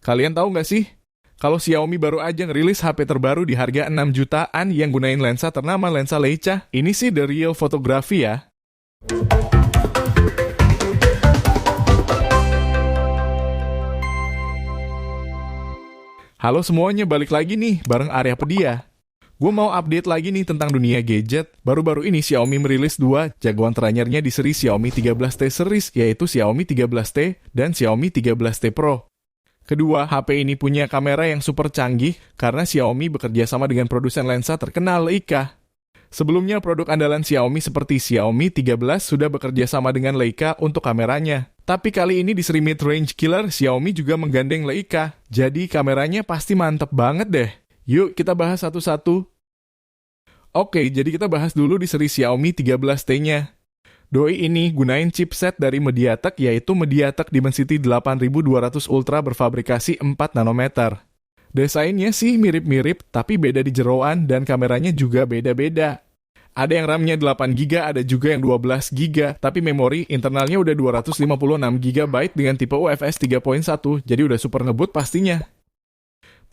Kalian tahu nggak sih? Kalau Xiaomi baru aja ngerilis HP terbaru di harga 6 jutaan yang gunain lensa ternama lensa Leica. Ini sih the real photography ya. Halo semuanya, balik lagi nih bareng Arya Pedia. Gue mau update lagi nih tentang dunia gadget. Baru-baru ini Xiaomi merilis dua jagoan teranyarnya di seri Xiaomi 13T series, yaitu Xiaomi 13T dan Xiaomi 13T Pro. Kedua, HP ini punya kamera yang super canggih karena Xiaomi bekerja sama dengan produsen lensa terkenal Leica. Sebelumnya produk andalan Xiaomi seperti Xiaomi 13 sudah bekerja sama dengan Leica untuk kameranya. Tapi kali ini di seri mid-range killer, Xiaomi juga menggandeng Leica. Jadi kameranya pasti mantep banget deh. Yuk kita bahas satu-satu. Oke, jadi kita bahas dulu di seri Xiaomi 13T-nya. Doi ini gunain chipset dari MediaTek, yaitu MediaTek Dimensity 8200 Ultra berfabrikasi 4 nanometer. Desainnya sih mirip-mirip, tapi beda di jeroan dan kameranya juga beda-beda. Ada yang RAM-nya 8GB, ada juga yang 12GB, tapi memori internalnya udah 256GB dengan tipe UFS 3.1, jadi udah super ngebut pastinya.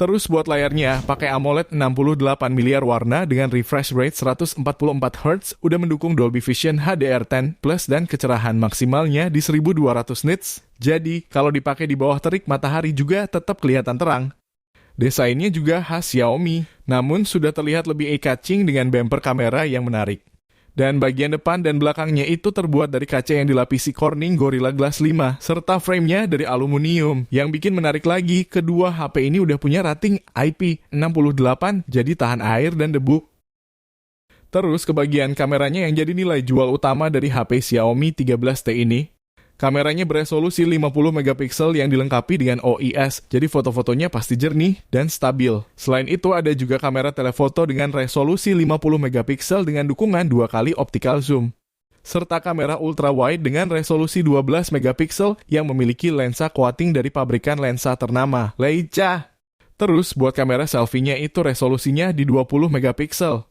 Terus buat layarnya, pakai AMOLED 68 miliar warna dengan refresh rate 144Hz, udah mendukung Dolby Vision HDR10+, dan kecerahan maksimalnya di 1200 nits. Jadi, kalau dipakai di bawah terik matahari juga tetap kelihatan terang. Desainnya juga khas Xiaomi, namun sudah terlihat lebih eye-catching dengan bumper kamera yang menarik. Dan bagian depan dan belakangnya itu terbuat dari kaca yang dilapisi Corning Gorilla Glass 5, serta framenya dari aluminium. Yang bikin menarik lagi, kedua HP ini udah punya rating IP68, jadi tahan air dan debu. Terus ke bagian kameranya yang jadi nilai jual utama dari HP Xiaomi 13T ini. Kameranya beresolusi 50 megapiksel yang dilengkapi dengan OIS, jadi foto-fotonya pasti jernih dan stabil. Selain itu ada juga kamera telefoto dengan resolusi 50 megapiksel dengan dukungan 2 kali optical zoom. Serta kamera ultra wide dengan resolusi 12 megapiksel yang memiliki lensa coating dari pabrikan lensa ternama, Leica. Terus buat kamera selfie-nya itu resolusinya di 20 megapiksel.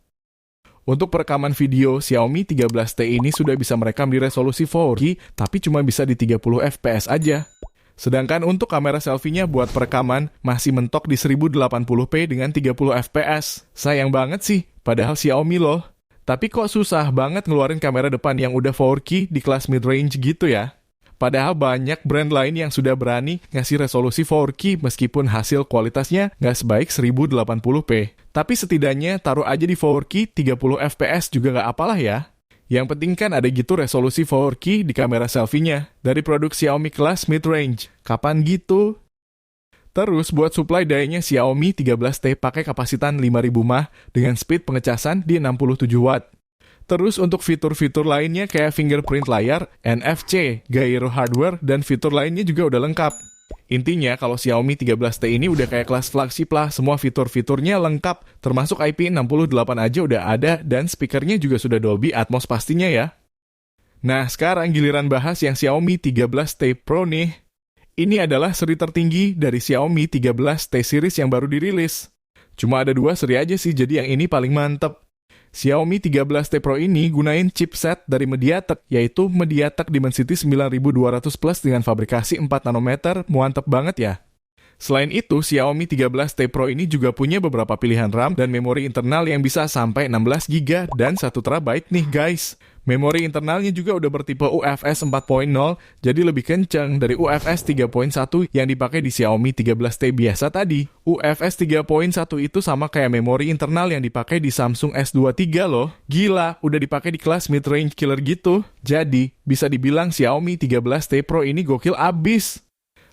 Untuk perekaman video, Xiaomi 13T ini sudah bisa merekam di resolusi 4K, tapi cuma bisa di 30 fps aja. Sedangkan untuk kamera selfie-nya buat perekaman, masih mentok di 1080p dengan 30 fps. Sayang banget sih, padahal Xiaomi loh. Tapi kok susah banget ngeluarin kamera depan yang udah 4K di kelas mid-range gitu ya? Padahal banyak brand lain yang sudah berani ngasih resolusi 4K meskipun hasil kualitasnya nggak sebaik 1080p. Tapi setidaknya taruh aja di 4K 30 fps juga nggak apalah ya. Yang penting kan ada gitu resolusi 4K di kamera selfie-nya dari produk Xiaomi kelas mid-range. Kapan gitu? Terus buat supply daya-nya Xiaomi 13T pakai kapasitan 5000 mAh dengan speed pengecasan di 67 watt. Terus untuk fitur-fitur lainnya kayak fingerprint layar, NFC, gyro hardware, dan fitur lainnya juga udah lengkap. Intinya kalau Xiaomi 13T ini udah kayak kelas flagship lah, semua fitur-fiturnya lengkap, termasuk IP68 aja udah ada, dan speakernya juga sudah Dolby Atmos pastinya ya. Nah sekarang giliran bahas yang Xiaomi 13T Pro nih. Ini adalah seri tertinggi dari Xiaomi 13T series yang baru dirilis. Cuma ada 2 seri aja sih, jadi yang ini paling mantep. Xiaomi 13T Pro ini gunain chipset dari MediaTek, yaitu MediaTek Dimensity 9200 Plus dengan fabrikasi 4 nanometer, mantep banget ya. Selain itu, Xiaomi 13T Pro ini juga punya beberapa pilihan RAM dan memori internal yang bisa sampai 16GB dan 1TB nih guys. Memori internalnya juga udah bertipe UFS 4.0, jadi lebih kencang dari UFS 3.1 yang dipakai di Xiaomi 13T biasa tadi. UFS 3.1 itu sama kayak memori internal yang dipakai di Samsung S23 loh. Gila, udah dipakai di kelas mid-range killer gitu. Jadi, bisa dibilang Xiaomi 13T Pro ini gokil abis.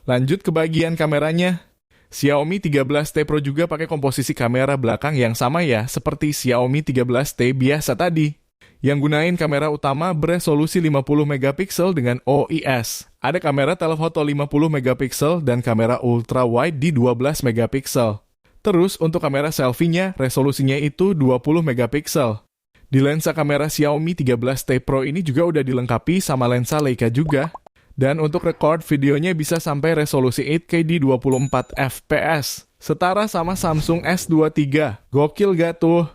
Lanjut ke bagian kameranya. Xiaomi 13T Pro juga pakai komposisi kamera belakang yang sama ya, seperti Xiaomi 13T biasa tadi. Yang gunain kamera utama beresolusi 50 megapiksel dengan OIS. Ada kamera telefoto 50 megapiksel dan kamera ultra wide di 12 megapiksel. Terus untuk kamera selfie-nya, resolusinya itu 20 megapiksel. Di lensa kamera Xiaomi 13T Pro ini juga udah dilengkapi sama lensa Leica juga. Dan untuk record videonya bisa sampai resolusi 8K di 24 fps. Setara sama Samsung S23. Gokil gak tuh?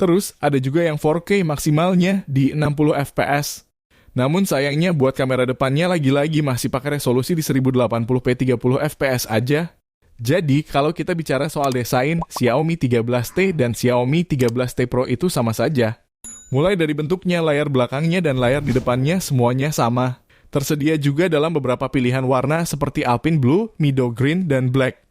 Terus ada juga yang 4K maksimalnya di 60 fps. Namun sayangnya buat kamera depannya lagi-lagi masih pakai resolusi di 1080p 30 fps aja. Jadi, kalau kita bicara soal desain, Xiaomi 13T dan Xiaomi 13T Pro itu sama saja. Mulai dari bentuknya, layar belakangnya, dan layar di depannya semuanya sama. Tersedia juga dalam beberapa pilihan warna seperti Alpine Blue, Mido Green, dan Black.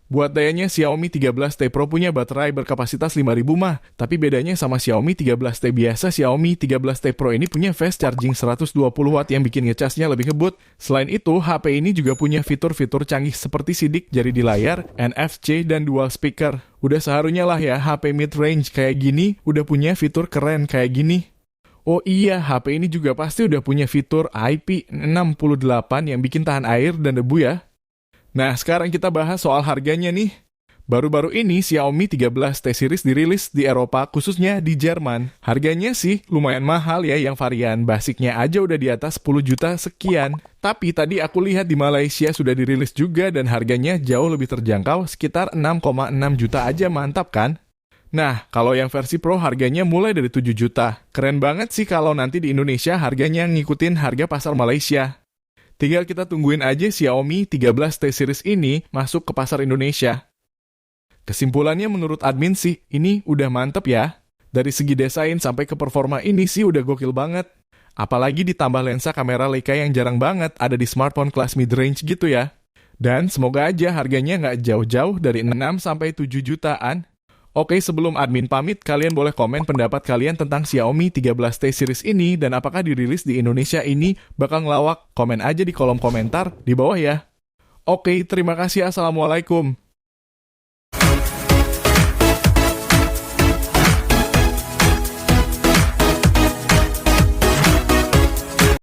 Buat dayanya, Xiaomi 13T Pro punya baterai berkapasitas 5000 mAh, tapi bedanya sama Xiaomi 13T biasa, Xiaomi 13T Pro ini punya fast charging 120 Watt yang bikin ngecasnya lebih ngebut. Selain itu, HP ini juga punya fitur-fitur canggih seperti sidik jari di layar, NFC, dan dual speaker. Udah seharusnya lah ya, HP mid-range kayak gini udah punya fitur keren kayak gini. Oh iya, HP ini juga pasti udah punya fitur IP68 yang bikin tahan air dan debu ya. Nah, sekarang kita bahas soal harganya nih. Baru-baru ini Xiaomi 13T series dirilis di Eropa, khususnya di Jerman. Harganya sih lumayan mahal ya, yang varian basicnya aja udah di atas 10 juta sekian. Tapi tadi aku lihat di Malaysia sudah dirilis juga dan harganya jauh lebih terjangkau, sekitar 6,6 juta aja, mantap kan? Nah, kalau yang versi Pro harganya mulai dari 7 juta. Keren banget sih kalau nanti di Indonesia harganya ngikutin harga pasar Malaysia. Tinggal kita tungguin aja Xiaomi 13T series ini masuk ke pasar Indonesia. Kesimpulannya menurut admin sih, ini udah mantep ya. Dari segi desain sampai ke performa ini sih udah gokil banget. Apalagi ditambah lensa kamera Leica yang jarang banget ada di smartphone kelas mid-range gitu ya. Dan semoga aja harganya nggak jauh-jauh dari 6-7 jutaan. Oke, sebelum admin pamit, kalian boleh komen pendapat kalian tentang Xiaomi 13T series ini dan apakah dirilis di Indonesia ini bakal ngelawak. Komen aja di kolom komentar di bawah ya. Oke, terima kasih. Assalamualaikum.